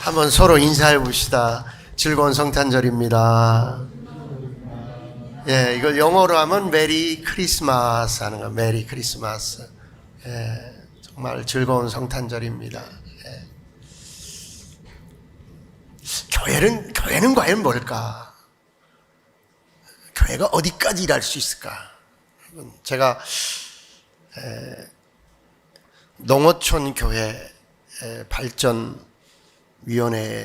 한번 서로 인사해 봅시다. 즐거운 성탄절입니다. 예, 이걸 영어로 하면 메리 크리스마스 하는 거. 메리 크리스마스. 예, 정말 즐거운 성탄절입니다. 예. 교회는 과연 뭘까? 교회가 어디까지 일할 수 있을까? 제가 농어촌 교회 발전위원회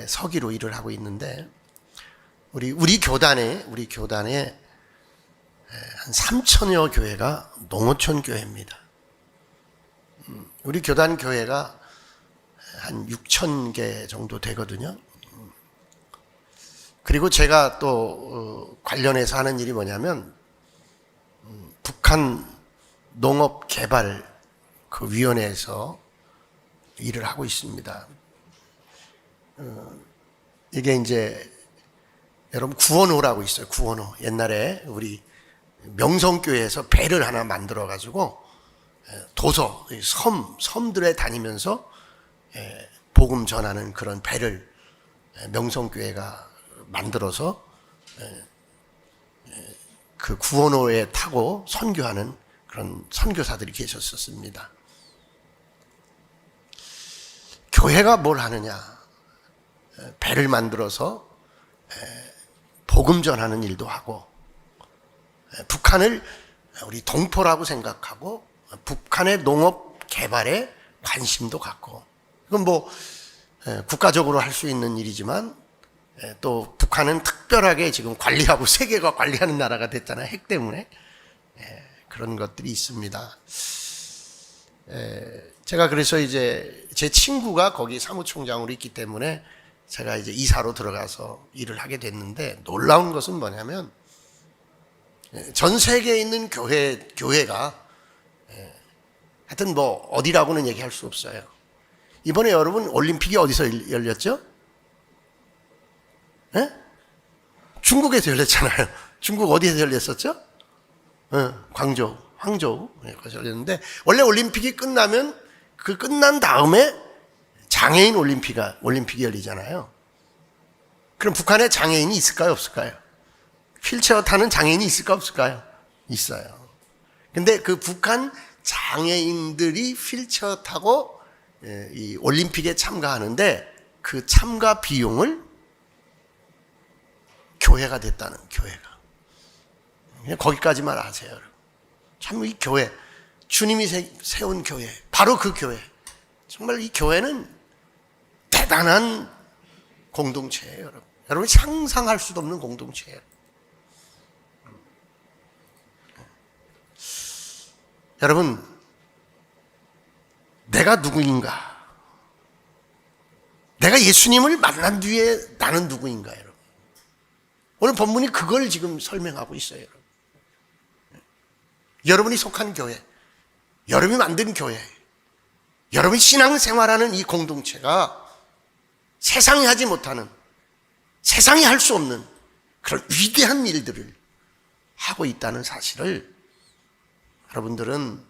서기로 일을 하고 있는데 우리 교단에 한 3천여 교회가 농어촌 교회입니다. 우리 교단 교회가 한 6천 개 정도 되거든요. 그리고 제가 또 관련해서 하는 일이 뭐냐면 북한 농업개발 그 위원회에서 일을 하고 있습니다. 이게 이제 여러분 구원호라고 있어요. 구원호. 옛날에 우리 명성교회에서 배를 하나 만들어 가지고 도서 섬들에 다니면서 복음 전하는 그런 배를 명성교회가 만들어서 그 구원호에 타고 선교하는 그런 선교사들이 계셨었습니다. 교회가 뭘 하느냐? 배를 만들어서 복음 전하는 일도 하고, 북한을 우리 동포라고 생각하고 북한의 농업 개발에 관심도 갖고, 이건 뭐 국가적으로 할 수 있는 일이지만 또 북한은 특별하게 지금 관리하고 세계가 관리하는 나라가 됐잖아요. 핵 때문에. 그런 것들이 있습니다. 제가 그래서 이제 제 친구가 거기 사무총장으로 있기 때문에 제가 이제 이사로 들어가서 일을 하게 됐는데, 놀라운 것은 뭐냐면 전 세계에 있는 교회가 하여튼 뭐 어디라고는 얘기할 수 없어요. 이번에 여러분 올림픽이 어디서 열렸죠? 네? 중국에서 열렸잖아요. 중국 어디에서 열렸었죠? 황저우 거기서 열렸는데, 원래 올림픽이 끝나면 그 끝난 다음에 장애인 올림픽이 열리잖아요. 그럼 북한에 장애인이 있을까요, 없을까요? 휠체어 타는 장애인이 있을까, 없을까요? 있어요. 근데 그 북한 장애인들이 휠체어 타고 이 올림픽에 참가하는데 그 참가 비용을 교회가 됐다는, 교회가. 그냥 거기까지만 아세요, 여러분. 참 이 교회, 주님이 세운 교회, 바로 그 교회. 정말 이 교회는 대단한 공동체예요, 여러분. 여러분이 상상할 수도 없는 공동체예요. 여러분, 내가 누구인가? 내가 예수님을 만난 뒤에 나는 누구인가, 여러분? 오늘 본문이 그걸 지금 설명하고 있어요, 여러분. 여러분이 속한 교회, 여러분이 만든 교회, 여러분이 신앙생활하는 이 공동체가 세상이 하지 못하는, 세상이 할 수 없는 그런 위대한 일들을 하고 있다는 사실을 여러분들은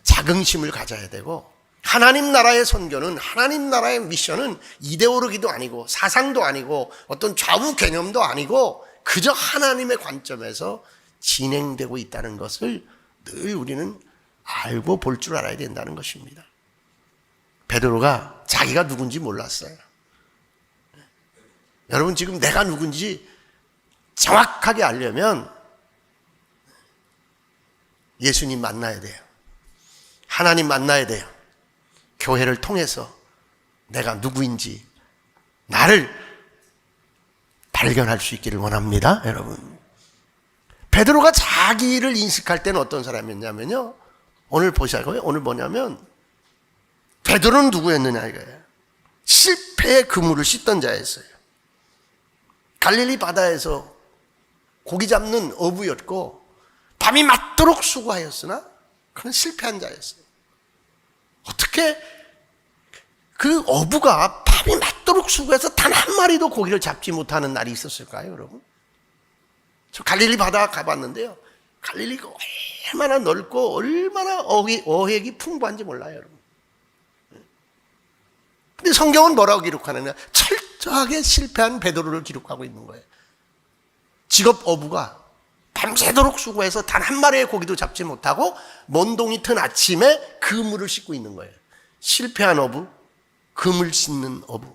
자긍심을 가져야 되고, 하나님 나라의 선교는, 하나님 나라의 미션은 이데올로기도 아니고 사상도 아니고 어떤 좌우 개념도 아니고 그저 하나님의 관점에서 진행되고 있다는 것을 늘 우리는 알고 볼 줄 알아야 된다는 것입니다. 베드로가 자기가 누군지 몰랐어요. 여러분, 지금 내가 누군지 정확하게 알려면 예수님 만나야 돼요. 하나님 만나야 돼요. 교회를 통해서 내가 누구인지 나를 발견할 수 있기를 원합니다, 여러분. 베드로가 자기를 인식할 때는 어떤 사람이었냐면요, 오늘 보자고요. 오늘 뭐냐면 베드로는 누구였느냐 이거예요. 실패의 그물을 씻던 자였어요. 갈릴리 바다에서 고기 잡는 어부였고 밤이 맞도록 수고하였으나 그는 실패한 자였어요. 어떻게 그 어부가 밤이 맞도록 수고해서 단 한 마리도 고기를 잡지 못하는 날이 있었을까요, 여러분? 저 갈릴리 바다 가봤는데요, 갈릴리가 얼마나 넓고 얼마나 어획이 풍부한지 몰라요, 여러분. 근데 성경은 뭐라고 기록하느냐? 철저하게 실패한 베드로를 기록하고 있는 거예요. 직업 어부가 밤새도록 수고해서 단 한 마리의 고기도 잡지 못하고 먼동이 튼 아침에 그물을 씻고 있는 거예요. 실패한 어부, 그물 씻는 어부.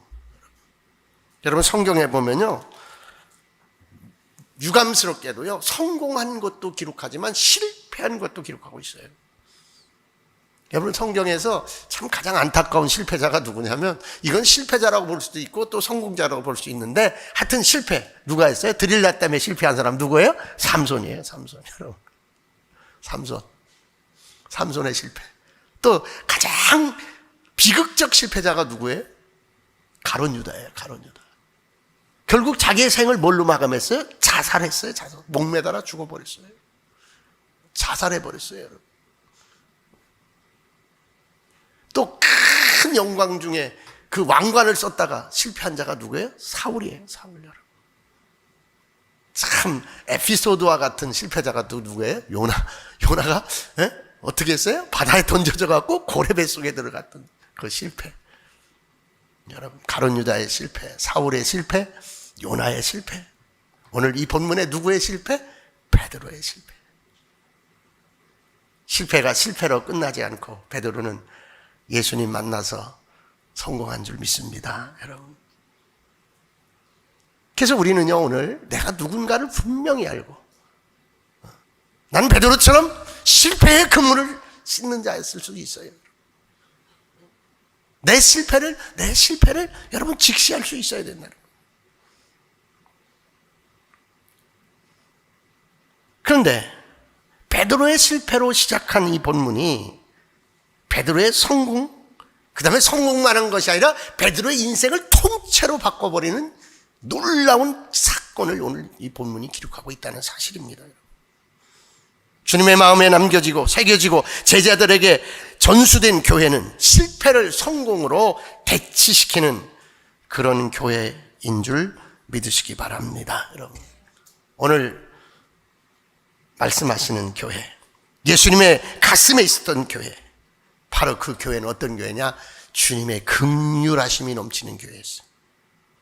여러분 성경에 보면요, 유감스럽게도요, 성공한 것도 기록하지만 실패한 것도 기록하고 있어요. 여러분 성경에서 참 가장 안타까운 실패자가 누구냐면, 이건 실패자라고 볼 수도 있고 또 성공자라고 볼 수 있는데, 하여튼 실패. 누가 했어요? 드릴라 때문에 실패한 사람 누구예요? 삼손이에요. 삼손. 여러분, 삼손의 실패. 또 가장 비극적 실패자가 누구예요? 가룟 유다예요. 가룟 유다. 결국 자기의 생을 뭘로 마감했어요? 자살했어요. 자살. 목매달아 죽어버렸어요. 자살해버렸어요. 여러분. 또 큰 영광 중에 그 왕관을 썼다가 실패한 자가 누구예요? 사울이에요. 사울. 여러분. 참 에피소드와 같은 실패자가 또 누구예요? 요나가 어떻게 했어요? 바다에 던져져 갖고 고래 뱃속에 들어갔던 그 실패. 여러분, 가룟 유다의 실패, 사울의 실패, 요나의 실패. 오늘 이 본문의 누구의 실패? 베드로의 실패. 실패가 실패로 끝나지 않고 베드로는 예수님 만나서 성공한 줄 믿습니다, 여러분. 그래서 우리는요, 오늘 내가 누군가를 분명히 알고, 난 베드로처럼 실패의 그물을 씻는 자였을 수 있어요. 내 실패를 여러분 직시할 수 있어야 된다. 그런데 베드로의 실패로 시작한 이 본문이 베드로의 성공, 그 다음에 성공만 한 것이 아니라 베드로의 인생을 통째로 바꿔버리는 놀라운 사건을 오늘 이 본문이 기록하고 있다는 사실입니다. 주님의 마음에 남겨지고 새겨지고 제자들에게 전수된 교회는 실패를 성공으로 대치시키는 그런 교회인 줄 믿으시기 바랍니다. 여러분, 오늘 말씀하시는 교회, 예수님의 가슴에 있었던 교회, 바로 그 교회는 어떤 교회냐? 주님의 긍휼하심이 넘치는 교회였어요.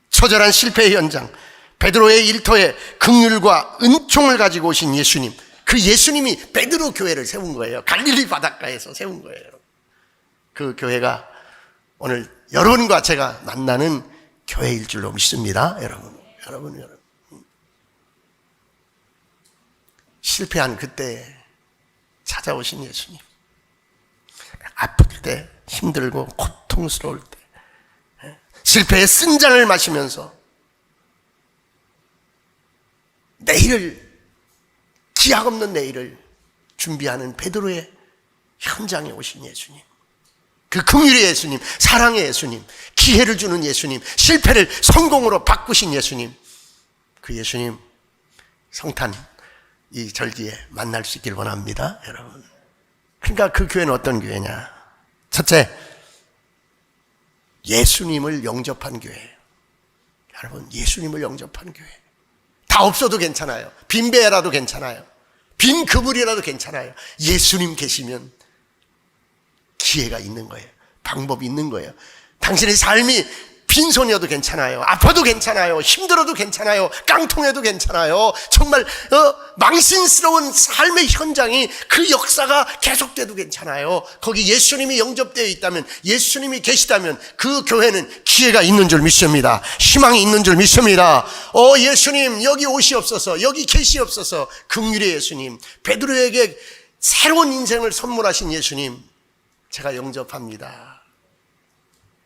처절한 실패의 현장, 베드로의 일터에 긍휼과 은총을 가지고 오신 예수님, 그 예수님이 베드로 교회를 세운 거예요. 갈릴리 바닷가에서 세운 거예요. 그 교회가 오늘 여러분과 제가 만나는 교회일 줄로 믿습니다. 여러분. 실패한 그때 찾아오신 예수님, 아플 때, 힘들고 고통스러울 때, 실패의 쓴잔을 마시면서 기약 없는 내일을 준비하는 베드로의 현장에 오신 예수님, 그 긍휼의 예수님, 사랑의 예수님, 기회를 주는 예수님, 실패를 성공으로 바꾸신 예수님, 그 예수님 성탄 이 절기에 만날 수 있길 원합니다, 여러분. 그러니까 그 교회는 어떤 교회냐? 첫째, 예수님을 영접한 교회예요. 여러분, 예수님을 영접한 교회. 다 없어도 괜찮아요. 빈 배라도 괜찮아요. 빈 그물이라도 괜찮아요. 예수님 계시면 기회가 있는 거예요. 방법이 있는 거예요. 당신의 삶이 빈손이어도 괜찮아요. 아파도 괜찮아요. 힘들어도 괜찮아요. 깡통해도 괜찮아요. 정말 망신스러운 삶의 현장이, 그 역사가 계속돼도 괜찮아요. 거기 예수님이 영접되어 있다면, 예수님이 계시다면 그 교회는 기회가 있는 줄 믿습니다. 희망이 있는 줄 믿습니다. 예수님 여기 오시옵소서, 여기 계시옵소서. 긍휼의 예수님, 베드로에게 새로운 인생을 선물하신 예수님, 제가 영접합니다.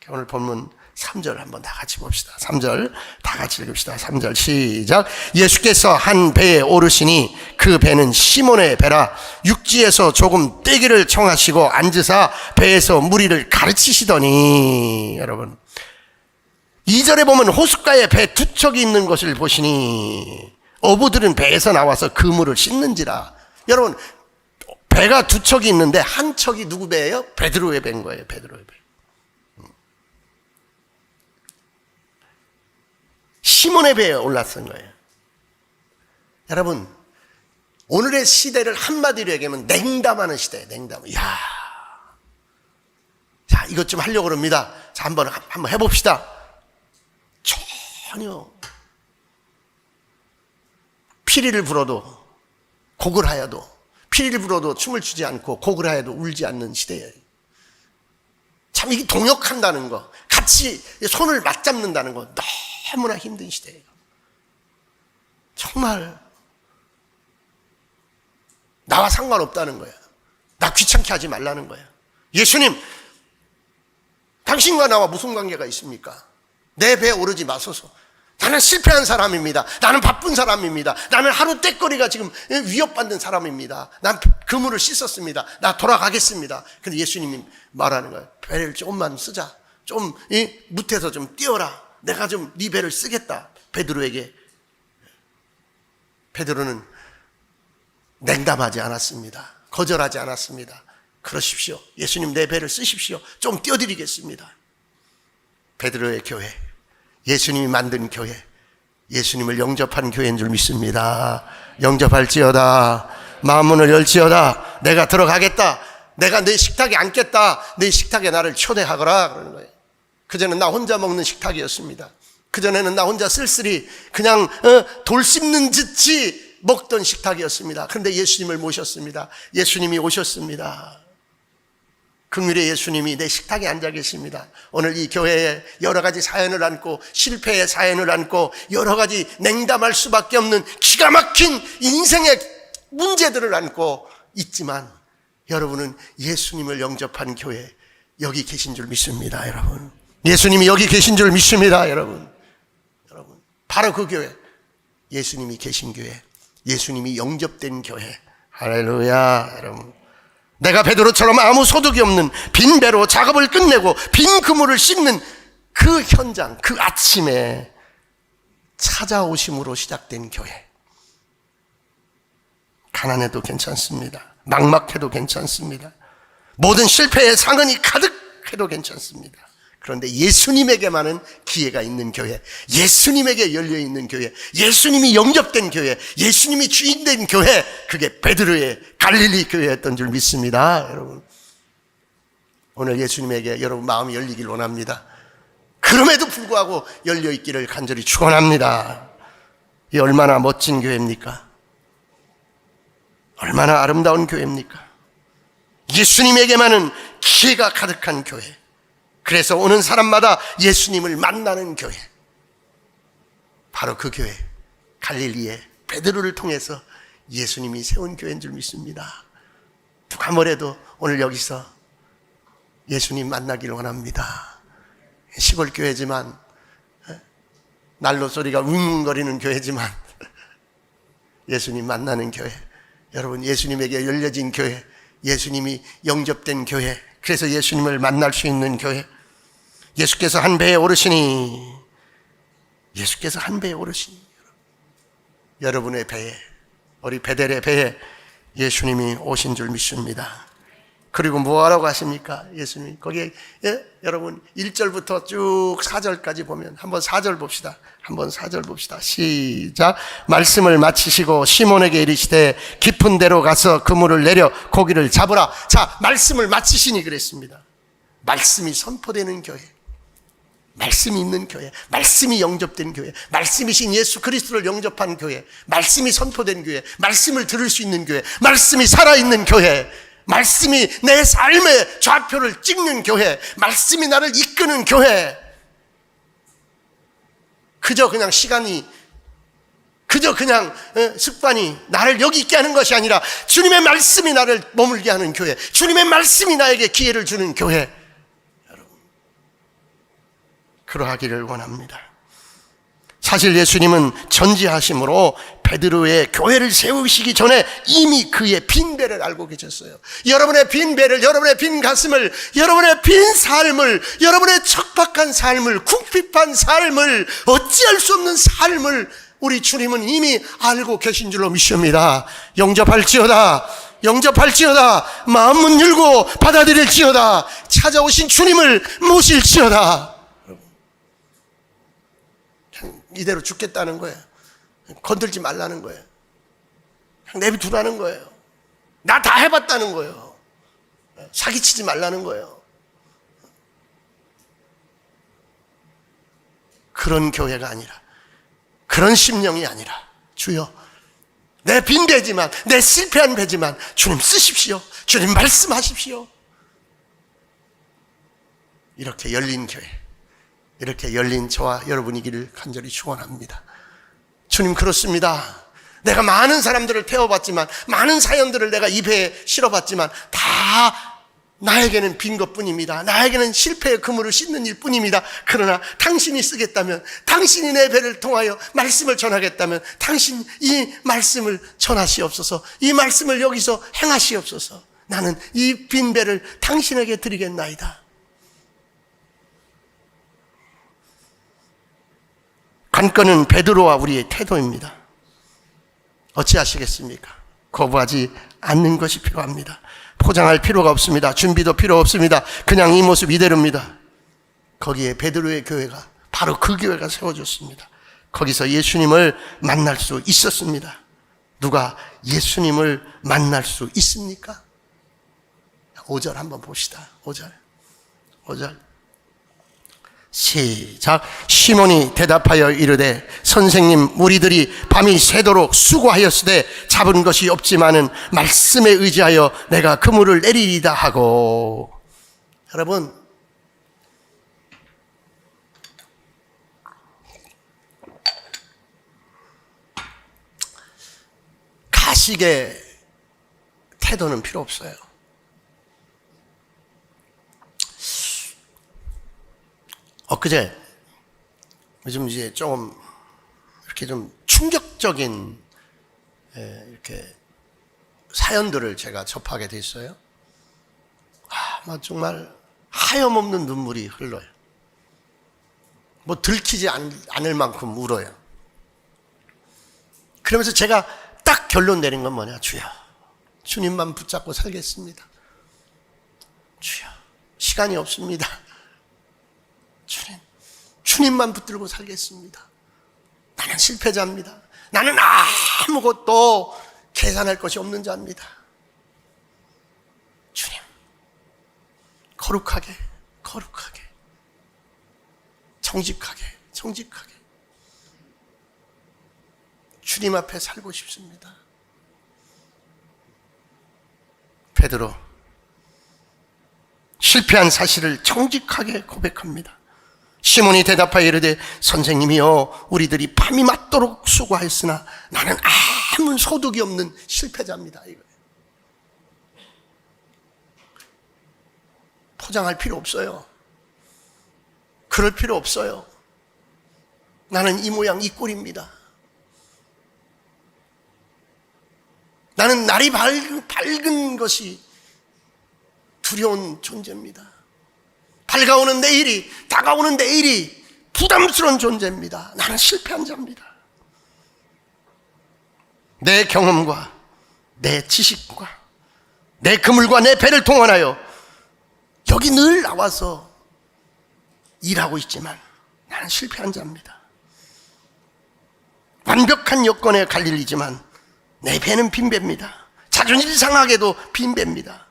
오늘 본문 3절 한번 다 같이 봅시다. 3절 다 같이 읽읍시다. 3절 시작. 예수께서 한 배에 오르시니 그 배는 시몬의 배라. 육지에서 조금 떼기를 청하시고 앉으사 배에서 무리를 가르치시더니, 여러분 2절에 보면 호숫가에 배 두 척이 있는 것을 보시니 어부들은 배에서 나와서 그물을 씻는지라. 여러분, 배가 두 척이 있는데 한 척이 누구 배예요? 베드로의 배인 거예요. 베드로의 배. 시몬의 배에 올랐던 거예요. 여러분, 오늘의 시대를 한마디로 얘기하면 냉담하는 시대예요. 냉담. 자, 이것 좀 하려고 합니다. 자, 한번 해봅시다. 전혀. 피리를 불어도 곡을 하여도, 피리를 불어도 춤을 추지 않고 곡을 하여도 울지 않는 시대예요. 참 이게 동역한다는 거, 같이 손을 맞잡는다는 거 너무나 힘든 시대예요. 정말 나와 상관없다는 거예요. 나 귀찮게 하지 말라는 거예요. 예수님, 당신과 나와 무슨 관계가 있습니까? 내 배에 오르지 마소서. 나는 실패한 사람입니다. 나는 바쁜 사람입니다. 나는 하루 떼거리가 지금 위협받는 사람입니다. 난 그물을 씻었습니다. 나 돌아가겠습니다. 근데 예수님이 말하는 거예요. 배를 조금만 쓰자. 좀 무태서 좀 띄워라. 내가 좀 네 배를 쓰겠다. 베드로에게. 베드로는 냉담하지 않았습니다. 거절하지 않았습니다. 그러십시오. 예수님 내 배를 쓰십시오. 좀 띄워드리겠습니다. 베드로의 교회, 예수님이 만든 교회, 예수님을 영접한 교회인 줄 믿습니다. 영접할지어다. 마음문을 열지어다. 내가 들어가겠다. 내가 내 식탁에 앉겠다. 내 식탁에 나를 초대하거라. 그러는 거예요. 그전에는 나 혼자 먹는 식탁이었습니다. 그전에는 나 혼자 쓸쓸히 그냥 돌 씹는 듯이 먹던 식탁이었습니다. 그런데 예수님을 모셨습니다. 예수님이 오셨습니다. 긍휼의 예수님이 내 식탁에 앉아 계십니다. 오늘 이 교회에 여러 가지 사연을 안고, 실패의 사연을 안고, 여러 가지 냉담할 수밖에 없는 기가 막힌 인생의 문제들을 안고 있지만, 여러분은 예수님을 영접한 교회, 여기 계신 줄 믿습니다. 여러분, 예수님이 여기 계신 줄 믿습니다. 여러분, 바로 그 교회, 예수님이 계신 교회, 예수님이 영접된 교회. 할렐루야. 여러분, 내가 베드로처럼 아무 소득이 없는 빈 배로 작업을 끝내고 빈 그물을 씻는 그 현장, 그 아침에 찾아오심으로 시작된 교회. 가난해도 괜찮습니다. 막막해도 괜찮습니다. 모든 실패의 상흔이 가득해도 괜찮습니다. 그런데 예수님에게만은 기회가 있는 교회, 예수님에게 열려있는 교회, 예수님이 영접된 교회, 예수님이 주인된 교회, 그게 베드로의 갈릴리 교회였던 줄 믿습니다. 여러분, 오늘 예수님에게 여러분 마음이 열리길 원합니다. 그럼에도 불구하고 열려있기를 간절히 축원합니다. 이 얼마나 멋진 교회입니까? 얼마나 아름다운 교회입니까? 예수님에게만은 기회가 가득한 교회. 그래서 오는 사람마다 예수님을 만나는 교회, 바로 그 교회, 갈릴리의 베드로를 통해서 예수님이 세운 교회인 줄 믿습니다. 누가 뭐래도 오늘 여기서 예수님 만나길 원합니다. 시골 교회지만, 난로 소리가 웅웅거리는 교회지만 예수님 만나는 교회, 여러분 예수님에게 열려진 교회, 예수님이 영접된 교회, 그래서 예수님을 만날 수 있는 교회. 예수께서 한 배에 오르시니, 예수께서 한 배에 오르시니, 여러분의 배에, 우리 베델의 배에 예수님이 오신 줄 믿습니다. 그리고 뭐하라고 하십니까? 예수님이 거기에, 여러분 1절부터 쭉 4절까지 보면, 한번 4절 봅시다. 한번 4절 봅시다. 시작. 말씀을 마치시고 시몬에게 이르시되 깊은 데로 가서 그물을 내려 고기를 잡으라. 자, 말씀을 마치시니 그랬습니다. 말씀이 선포되는 교회, 말씀이 있는 교회, 말씀이 영접된 교회, 말씀이신 예수 그리스도를 영접한 교회, 말씀이 선포된 교회, 말씀을 들을 수 있는 교회, 말씀이 살아있는 교회, 말씀이 내 삶의 좌표를 찍는 교회, 말씀이 나를 이끄는 교회. 그저 그냥 시간이, 그저 그냥 습관이 나를 여기 있게 하는 것이 아니라 주님의 말씀이 나를 머물게 하는 교회, 주님의 말씀이 나에게 기회를 주는 교회. 여러분, 그러하기를 원합니다. 사실 예수님은 전지하심으로 베드로의 교회를 세우시기 전에 이미 그의 빈 배를 알고 계셨어요. 여러분의 빈 배를, 여러분의 빈 가슴을, 여러분의 빈 삶을, 여러분의 척박한 삶을, 궁핍한 삶을, 어찌할 수 없는 삶을 우리 주님은 이미 알고 계신 줄로 믿습니다. 영접할지어다, 영접할지어다, 마음문 열고 받아들일지어다, 찾아오신 주님을 모실지어다. 이대로 죽겠다는 거예요. 건들지 말라는 거예요. 그냥 내비두라는 거예요. 나 다 해봤다는 거예요. 사기치지 말라는 거예요. 그런 교회가 아니라, 그런 심령이 아니라, 주여, 내 빈 배지만, 내 실패한 배지만 주님 쓰십시오. 주님 말씀하십시오. 이렇게 열린 교회, 이렇게 열린 저와 여러분이기를 간절히 축원합니다. 주님, 그렇습니다. 내가 많은 사람들을 태워봤지만, 많은 사연들을 내가 이 배에 실어봤지만 다 나에게는 빈 것뿐입니다. 나에게는 실패의 그물을 씻는 일뿐입니다. 그러나 당신이 쓰겠다면, 당신이 내 배를 통하여 말씀을 전하겠다면 당신 이 말씀을 전하시옵소서. 이 말씀을 여기서 행하시옵소서. 나는 이 빈 배를 당신에게 드리겠나이다. 관건은 베드로와 우리의 태도입니다. 어찌하시겠습니까? 거부하지 않는 것이 필요합니다. 포장할 필요가 없습니다. 준비도 필요 없습니다. 그냥 이 모습 이대로입니다. 거기에 베드로의 교회가, 바로 그 교회가 세워졌습니다. 거기서 예수님을 만날 수 있었습니다. 누가 예수님을 만날 수 있습니까? 5절 한번 봅시다. 5절 시작. 시몬이 대답하여 이르되 선생님, 우리들이 밤이 새도록 수고하였으되 잡은 것이 없지만은 말씀에 의지하여 내가 그물을 내리리다 하고. 여러분, 가식의 태도는 필요 없어요. 엊그제 요즘 이제 조금 이렇게 좀 충격적인 이렇게 사연들을 제가 접하게 됐어요. 정말 하염없는 눈물이 흘러요. 뭐 들키지 않을 만큼 울어요. 그러면서 제가 딱 결론 내린 건 뭐냐? 주여, 주님만 붙잡고 살겠습니다. 주여, 시간이 없습니다. 주님만 붙들고 살겠습니다. 나는 실패자입니다. 나는 아무것도 계산할 것이 없는 자입니다. 주님, 거룩하게, 정직하게 주님 앞에 살고 싶습니다. 베드로, 실패한 사실을 정직하게 고백합니다. 시몬이 대답하여 이르되 선생님이여, 우리들이 밤이 맞도록 수고하였으나 나는 아무 소득이 없는 실패자입니다. 이거예요. 포장할 필요 없어요. 그럴 필요 없어요. 나는 이 모양 이 꼴입니다. 나는 날이 밝은 것이 두려운 존재입니다. 밝아오는 내일이, 다가오는 내일이 부담스러운 존재입니다. 나는 실패한 자입니다. 내 경험과 내 지식과 내 그물과 내 배를 동원하여 여기 늘 나와서 일하고 있지만 나는 실패한 자입니다. 완벽한 여건에 갈리지만 내 배는 빈배입니다. 자존심 상하게도 빈배입니다.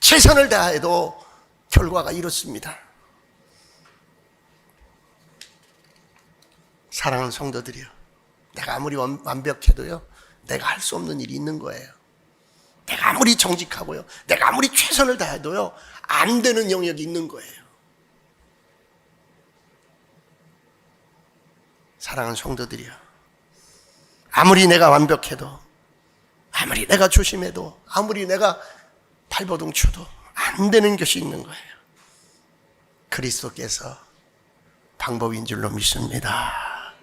최선을 다해도 결과가 이렇습니다. 사랑하는 성도들이요, 내가 아무리 완벽해도요, 내가 할 수 없는 일이 있는 거예요. 내가 아무리 정직하고요, 내가 아무리 최선을 다해도요, 안 되는 영역이 있는 거예요. 사랑하는 성도들이요, 아무리 내가 완벽해도, 아무리 내가 조심해도, 아무리 내가 발버둥 쳐도 안 되는 것이 있는 거예요. 그리스도께서 방법인 줄로 믿습니다.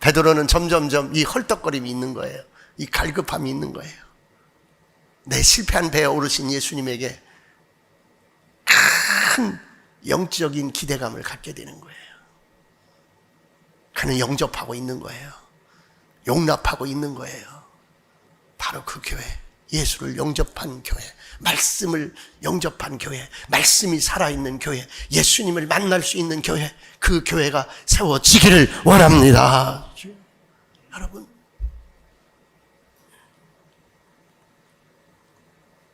베드로는 점점점 이 헐떡거림이 있는 거예요. 이 갈급함이 있는 거예요. 내 실패한 배에 오르신 예수님에게 큰 영적인 기대감을 갖게 되는 거예요. 그는 영접하고 있는 거예요. 용납하고 있는 거예요. 바로 그 교회, 예수를 영접한 교회, 말씀을 영접한 교회, 말씀이 살아있는 교회, 예수님을 만날 수 있는 교회, 그 교회가 세워지기를 원합니다. 여러분,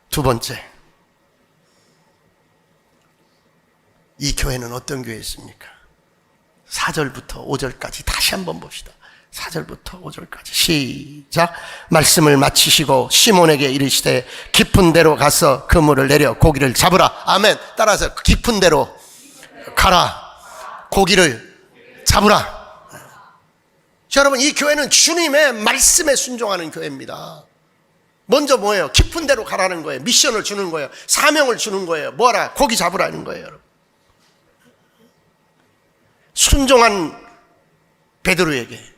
두 번째, 이 교회는 어떤 교회였습니까? 4절부터 5절까지 다시 한번 봅시다. 4절부터 5절까지 시작. 말씀을 마치시고 시몬에게 이르시되 깊은 데로 가서 그물을 내려 고기를 잡으라. 아멘. 따라서 깊은 데로 가라. 고기를 잡으라. 여러분, 이 교회는 주님의 말씀에 순종하는 교회입니다. 먼저 뭐예요? 깊은 데로 가라는 거예요. 미션을 주는 거예요. 사명을 주는 거예요. 뭐하라? 고기 잡으라는 거예요. 여러분. 순종한 베드로에게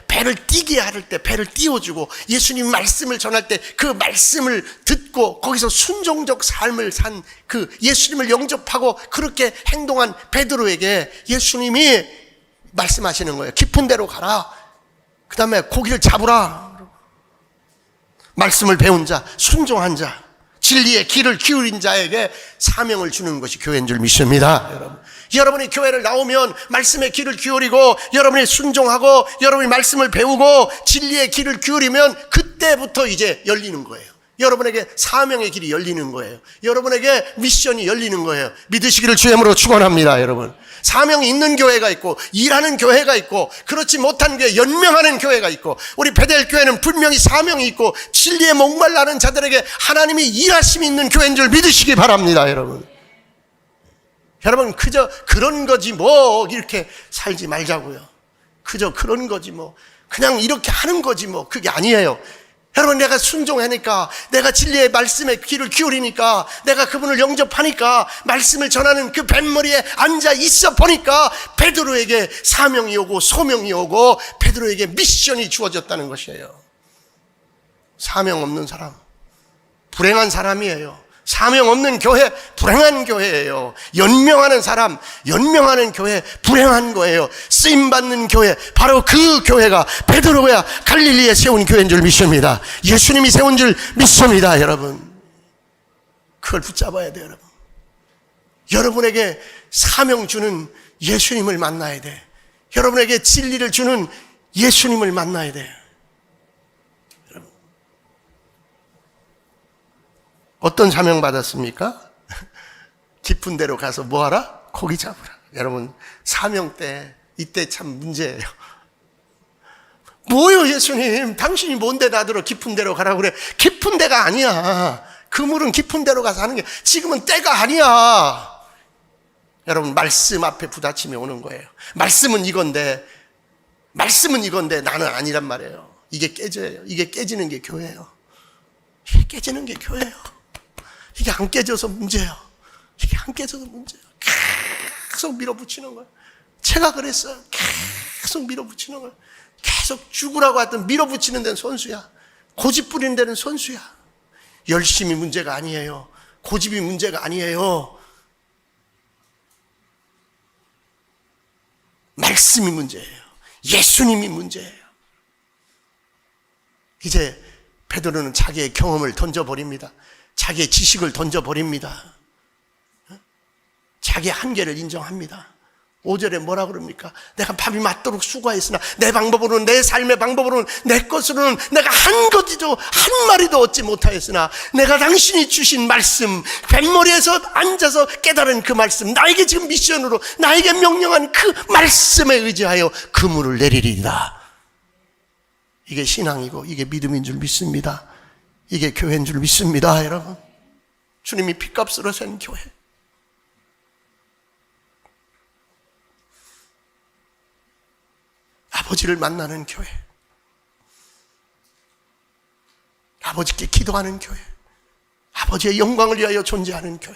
배를 띄게 할 때 배를 띄워주고 예수님 말씀을 전할 때 그 말씀을 듣고 거기서 순종적 삶을 산 그 예수님을 영접하고 그렇게 행동한 베드로에게 예수님이 말씀하시는 거예요. 깊은 데로 가라. 그 다음에 고기를 잡으라. 말씀을 배운 자, 순종한 자, 진리의 귀를 기울인 자에게 사명을 주는 것이 교회인 줄 믿습니다. 여러분이 교회를 나오면 말씀의 귀를 기울이고 여러분이 순종하고 여러분이 말씀을 배우고 진리의 귀를 기울이면 그때부터 이제 열리는 거예요. 여러분에게 사명의 길이 열리는 거예요. 여러분에게 미션이 열리는 거예요. 믿으시기를 주님으로 축원합니다. 여러분, 사명이 있는 교회가 있고 일하는 교회가 있고 그렇지 못한 교회, 연명하는 교회가 있고 우리 베델 교회는 분명히 사명이 있고 진리에 목말라는 자들에게 하나님이 일하심이 있는 교회인 줄 믿으시기 바랍니다. 여러분, 그저 그런 거지 뭐 이렇게 살지 말자고요. 그저 그런 거지 뭐 그냥 이렇게 하는 거지 뭐 그게 아니에요. 여러분, 내가 순종하니까, 내가 진리의 말씀에 귀를 기울이니까, 내가 그분을 영접하니까, 말씀을 전하는 그 뱃머리에 앉아 있어 보니까 베드로에게 사명이 오고 소명이 오고 베드로에게 미션이 주어졌다는 것이에요. 사명 없는 사람, 불행한 사람이에요. 사명 없는 교회, 불행한 교회예요. 연명하는 사람, 연명하는 교회, 불행한 거예요. 쓰임받는 교회, 바로 그 교회가 베드로가 갈릴리에 세운 교회인 줄 믿습니다. 예수님이 세운 줄 믿습니다. 여러분, 그걸 붙잡아야 돼요. 여러분에게 사명 주는 예수님을 만나야 돼. 여러분에게 진리를 주는 예수님을 만나야 돼. 어떤 사명 받았습니까? 깊은 데로 가서 뭐하라? 고기 잡으라. 여러분, 사명 때 이때 참 문제예요. 뭐요 예수님, 당신이 뭔데 나더러 깊은 데로 가라고 그래. 깊은 데가 아니야. 그물은 깊은 데로 가서 하는 게 지금은 때가 아니야. 여러분, 말씀 앞에 부딪힘이 오는 거예요. 말씀은 이건데 나는 아니란 말이에요. 이게 깨져요. 이게 깨지는 게 교회예요. 이게 깨지는 게 교회예요. 이게 안 깨져서 문제예요. 이게 안 깨져서 문제예요. 계속 밀어붙이는 거예요. 제가 그랬어요. 계속 밀어붙이는 거예요. 계속 죽으라고 하던 밀어붙이는 데는 선수야. 고집 부리는 데는 선수야. 열심이 문제가 아니에요. 고집이 문제가 아니에요. 말씀이 문제예요. 예수님이 문제예요. 이제 베드로는 자기의 경험을 던져버립니다. 자기의 지식을 던져버립니다. 자기의 한계를 인정합니다. 5절에 뭐라 그럽니까? 내가 밥이 맞도록 수고했으나 내 방법으로는, 내 삶의 방법으로는, 내 것으로는 내가 한 가지도 한 마리도 얻지 못하였으나 내가 당신이 주신 말씀, 뱃머리에서 앉아서 깨달은 그 말씀, 나에게 지금 미션으로 나에게 명령한 그 말씀에 의지하여 그물을 내리리이다. 이게 신앙이고 이게 믿음인 줄 믿습니다. 이게 교회인 줄 믿습니다. 여러분, 주님이 핏값으로 산 교회, 아버지를 만나는 교회, 아버지께 기도하는 교회, 아버지의 영광을 위하여 존재하는 교회.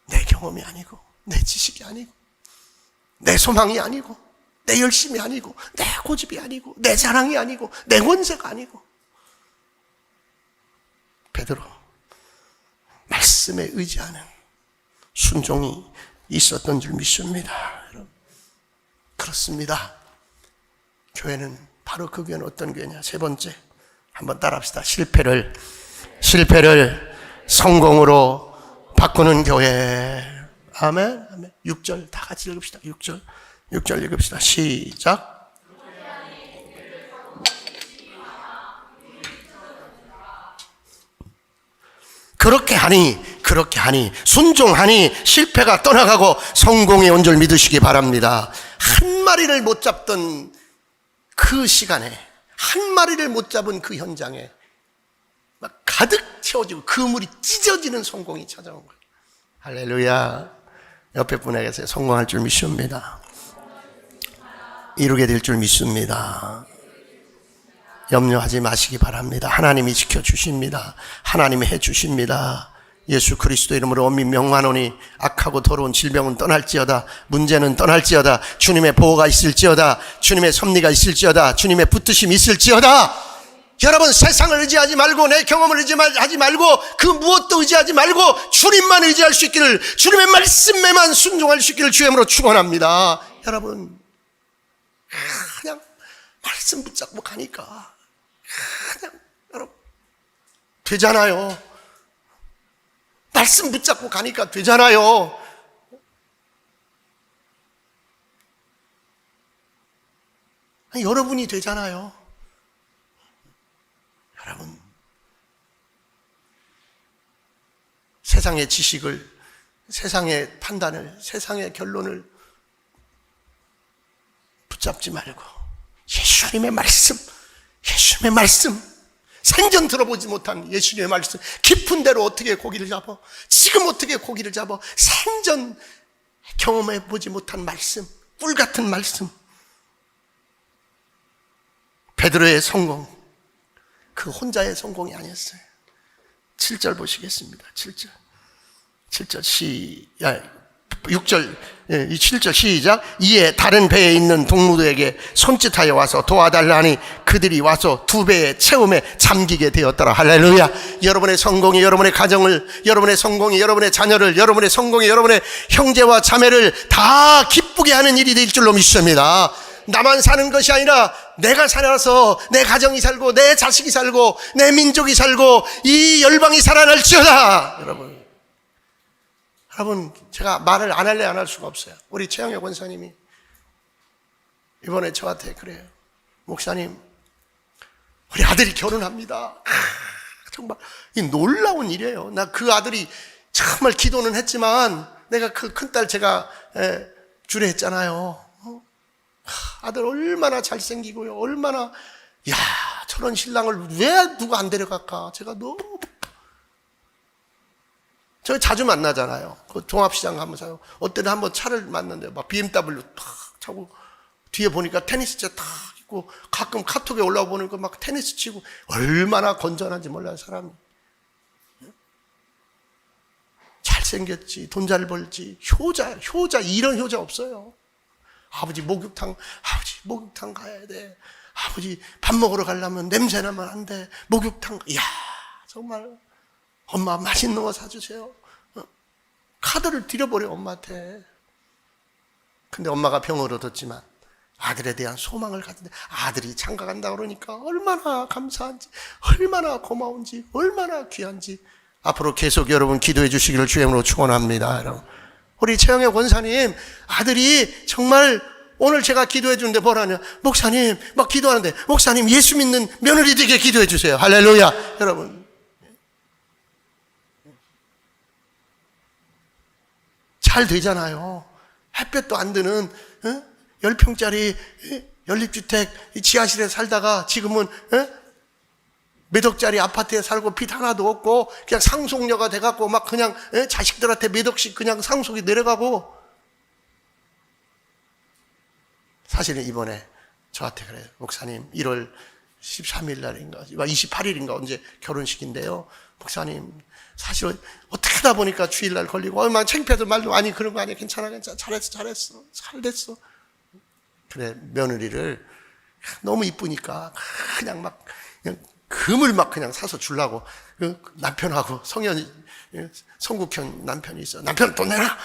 내 경험이 아니고 내 지식이 아니고 내 소망이 아니고 내 열심이 아니고 내 고집이 아니고 내 자랑이 아니고 내 권세가 아니고 베드로 말씀에 의지하는 순종이 있었던 줄 믿습니다. 그렇습니다. 교회는 바로 그 교회는 어떤 교회냐? 세 번째, 한번 따라합시다. 실패를 성공으로 바꾸는 교회. 아멘. 아멘. 6절 다 같이 읽읍시다. 6절 읽읍시다. 시작. 그렇게 하니 순종하니 실패가 떠나가고 성공에 온 줄 믿으시기 바랍니다. 한 마리를 못 잡던 그 시간에, 한 마리를 못 잡은 그 현장에 막 가득 채워지고 그물이 찢어지는 성공이 찾아온 거예요. 할렐루야. 옆에 분에게서 성공할 줄 믿습니다. 이루게 될 줄 믿습니다. 염려하지 마시기 바랍니다. 하나님이 지켜주십니다. 하나님이 해주십니다. 예수 그리스도 이름으로 원민 명만원이 악하고 더러운 질병은 떠날지어다. 문제는 떠날지어다. 주님의 보호가 있을지어다. 주님의 섭리가 있을지어다. 주님의 붙드심이 있을지어다. 여러분, 세상을 의지하지 말고 내 경험을 의지하지 말고 그 무엇도 의지하지 말고 주님만 의지할 수 있기를, 주님의 말씀에만 순종할 수 있기를 주의 이름으로 축원합니다. 여러분, 그냥 말씀 붙잡고 가니까 그냥 여러분 되잖아요. 말씀 붙잡고 가니까 되잖아요. 아니, 여러분이 되잖아요. 여러분, 세상의 지식을, 세상의 판단을, 세상의 결론을 붙잡지 말고 예수님의 말씀, 예수님의 말씀, 생전 들어보지 못한 예수님의 말씀, 깊은 데로 어떻게 고기를 잡아, 지금 어떻게 고기를 잡아, 생전 경험해보지 못한 말씀, 꿀같은 말씀. 베드로의 성공, 그 혼자의 성공이 아니었어요. 7절 보시겠습니다. 6절, 7절 시작. 이에 다른 배에 있는 동무들에게 손짓하여 와서 도와달라니 그들이 와서 2배의 채움에 잠기게 되었더라. 할렐루야. 여러분의 성공이 여러분의 가정을, 여러분의 성공이 여러분의 자녀를, 여러분의 성공이 여러분의 형제와 자매를 다 기쁘게 하는 일이 될 줄로 믿습니다. 나만 사는 것이 아니라 내가 살아서 내 가정이 살고 내 자식이 살고 내 민족이 살고 이 열방이 살아날지어다. 여러분, 제가 말을 안 할래 안 할 수가 없어요. 우리 최영혁 권사님이 이번에 저한테 그래요. 목사님, 우리 아들이 결혼합니다. 정말 이 놀라운 일이에요. 나 그 아들이 정말 기도는 했지만 내가 그 큰딸 제가 주례했잖아요. 아들 얼마나 잘생기고요, 얼마나, 야, 저런 신랑을 왜 누가 안 데려갈까. 제가 너무, 저 자주 만나잖아요. 그 종합시장 가면 사요. 어때는 한번 차를 만났는데 막 BMW 탁 차고 뒤에 보니까 테니스채 탁 있고 가끔 카톡에 올라와 보니까 막 테니스 치고 얼마나 건전한지 몰라요, 사람이. 잘생겼지, 돈 잘 벌지, 효자 이런 효자 없어요. 아버지 목욕탕 가야 돼. 아버지 밥 먹으러 가려면 냄새 나면 안 돼. 목욕탕, 이야, 정말 엄마 맛있는 거 사주세요. 카드를 드려버려, 엄마한테. 근데 엄마가 병을 얻었지만 아들에 대한 소망을 가진데, 아들이 장가 간다 그러니까 얼마나 감사한지, 얼마나 고마운지, 얼마나 귀한지. 앞으로 계속 여러분 기도해 주시기를 주의 이름으로 축원합니다. 여러분, 우리 최영혁 권사님 아들이 정말, 오늘 제가 기도해 주는데 뭐라냐, 목사님 막 기도하는데, 목사님 예수 믿는 며느리 되게 기도해 주세요. 할렐루야. 여러분, 잘 되잖아요. 햇볕도 안 드는 10평짜리 연립주택 지하실에 살다가 지금은 몇 억짜리 아파트에 살고 빚 하나도 없고 그냥 상속녀가 돼갖고 막 그냥 자식들한테 몇 억씩 그냥 상속이 내려가고. 사실은 이번에 저한테 그래요. 목사님 1월 13일 날인가 28일인가 언제 결혼식인데요. 목사님 사실은 어떻게 하다 보니까 주일날 걸리고 얼마나 창피해서 말도, 아니 그런 거 아니야, 괜찮아 잘했어 잘 됐어. 그래, 며느리를 너무 이쁘니까 그냥 막 그냥 금을 막 그냥 사서 주려고 남편하고 성국현 남편이 있어. 남편 돈 내라.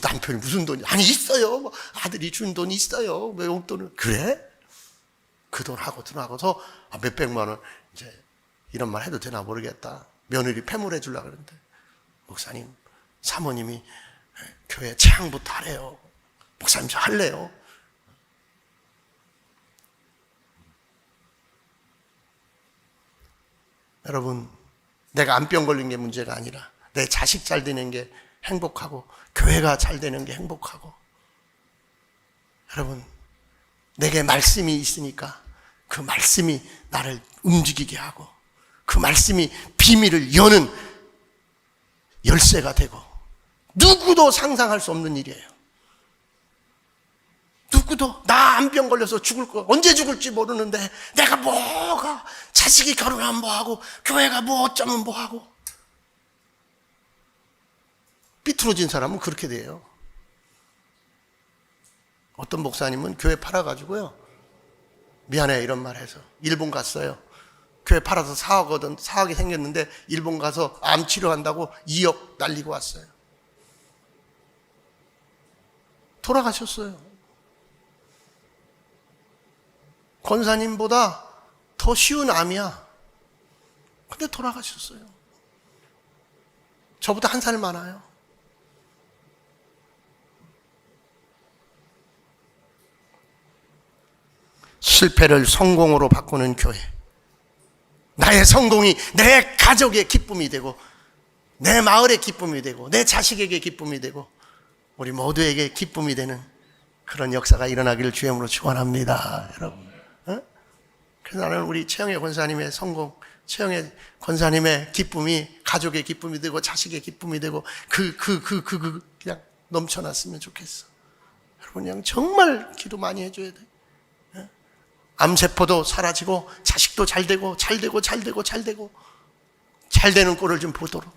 남편이 무슨 돈이, 아니 있어요, 아들이 준 돈이 있어요, 왜 용돈을. 그래? 그 돈하고 돈하고서 몇백만 원, 이제 이런 말 해도 되나 모르겠다. 며느리 패물해 주려고 그러는데, 목사님 사모님이 교회 채양부터 하래요. 목사님 저 할래요. 여러분, 내가 암병 걸린 게 문제가 아니라 내 자식 잘 되는 게 행복하고 교회가 잘 되는 게 행복하고. 여러분, 내게 말씀이 있으니까 그 말씀이 나를 움직이게 하고 그 말씀이 비밀을 여는 열쇠가 되고, 누구도 상상할 수 없는 일이에요. 누구도 나 암병 걸려서 죽을 거, 언제 죽을지 모르는데 내가 뭐가, 자식이 결혼하면 뭐하고 교회가 뭐 어쩌면 뭐하고. 삐뚤어진 사람은 그렇게 돼요. 어떤 목사님은 교회 팔아가지고요, 미안해 이런 말 해서 일본 갔어요. 교회 팔아서 4억이 생겼는데 일본 가서 암 치료한다고 2억 날리고 왔어요. 돌아가셨어요. 권사님보다 더 쉬운 암이야. 근데 돌아가셨어요. 저보다 한 살 많아요. 실패를 성공으로 바꾸는 교회. 나의 성공이 내 가족의 기쁨이 되고, 내 마을의 기쁨이 되고, 내 자식에게 기쁨이 되고, 우리 모두에게 기쁨이 되는 그런 역사가 일어나기를 주의 이름으로 축원합니다. 여러분, 그래서 나는 우리 최영애 권사님의 성공, 최영애 권사님의 기쁨이 가족의 기쁨이 되고 자식의 기쁨이 되고 그냥 넘쳐났으면 좋겠어. 여러분, 그냥 정말 기도 많이 해줘야 돼. 암세포도 사라지고 자식도 잘 되고 잘 되는 꼴을 좀 보도록.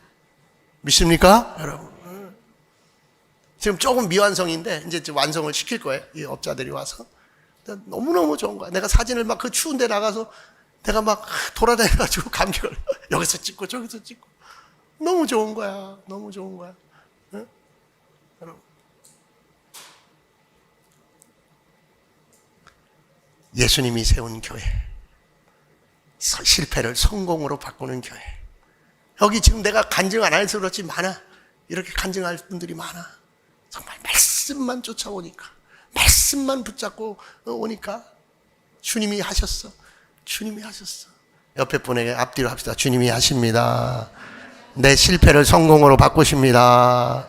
믿습니까? 여러분, 지금 조금 미완성인데 이제 완성을 시킬 거예요, 이 업자들이 와서. 너무너무 좋은 거야. 내가 사진을 막 그 추운 데 나가서 내가 막 돌아다녀가지고 감격을 여기서 찍고 저기서 찍고. 너무 좋은 거야. 너무 좋은 거야. 응? 여러분, 예수님이 세운 교회, 실패를 성공으로 바꾸는 교회. 여기 지금 내가 간증 안 해서 그렇지 많아. 이렇게 간증할 분들이 많아. 정말 말씀만 쫓아오니까, 말씀만 붙잡고 오니까 주님이 하셨어. 주님이 하셨어. 옆에 분에게 앞뒤로 합시다. 주님이 하십니다. 내 실패를 성공으로 바꾸십니다.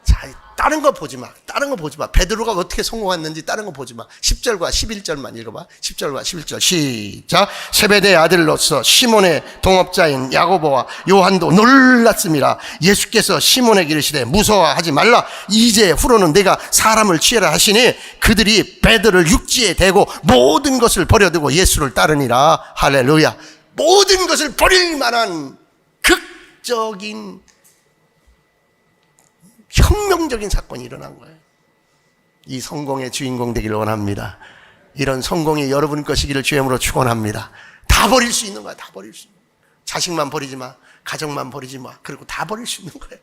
자, 다른 거 보지 마. 다른 거 보지 마. 베드로가 어떻게 성공했는지 다른 거 보지 마. 10절과 11절만 읽어봐. 10절과 11절 시작. 세베대의 아들로서 시몬의 동업자인 야고보와 요한도 놀랐습니다. 예수께서 시몬에게 이르시되 무서워하지 말라. 이제 후로는 내가 사람을 취하라 하시니 그들이 베드로를 육지에 대고 모든 것을 버려두고 예수를 따르니라. 할렐루야. 모든 것을 버릴 만한 극적인 혁명적인 사건이 일어난 거예요. 이 성공의 주인공 되기를 원합니다. 이런 성공이 여러분 것이기를 주의 이름으로 축원합니다. 다 버릴 수 있는 거야. 다 버릴 수 있는 거야. 자식만 버리지 마. 가정만 버리지 마. 그리고 다 버릴 수 있는 거예요.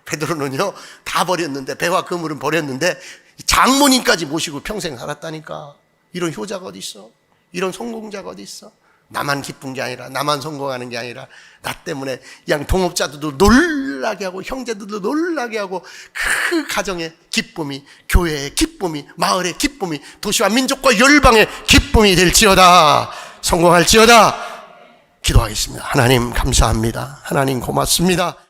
베드로는요, 다 버렸는데, 배와 그물은 버렸는데 장모님까지 모시고 평생 살았다니까. 이런 효자가 어디 있어? 이런 성공자가 어디 있어? 나만 기쁜 게 아니라, 나만 성공하는 게 아니라, 나 때문에 양 동업자들도 놀라게 하고 형제들도 놀라게 하고, 그 가정의 기쁨이, 교회의 기쁨이, 마을의 기쁨이, 도시와 민족과 열방의 기쁨이 될지어다. 성공할지어다. 기도하겠습니다. 하나님 감사합니다. 하나님 고맙습니다.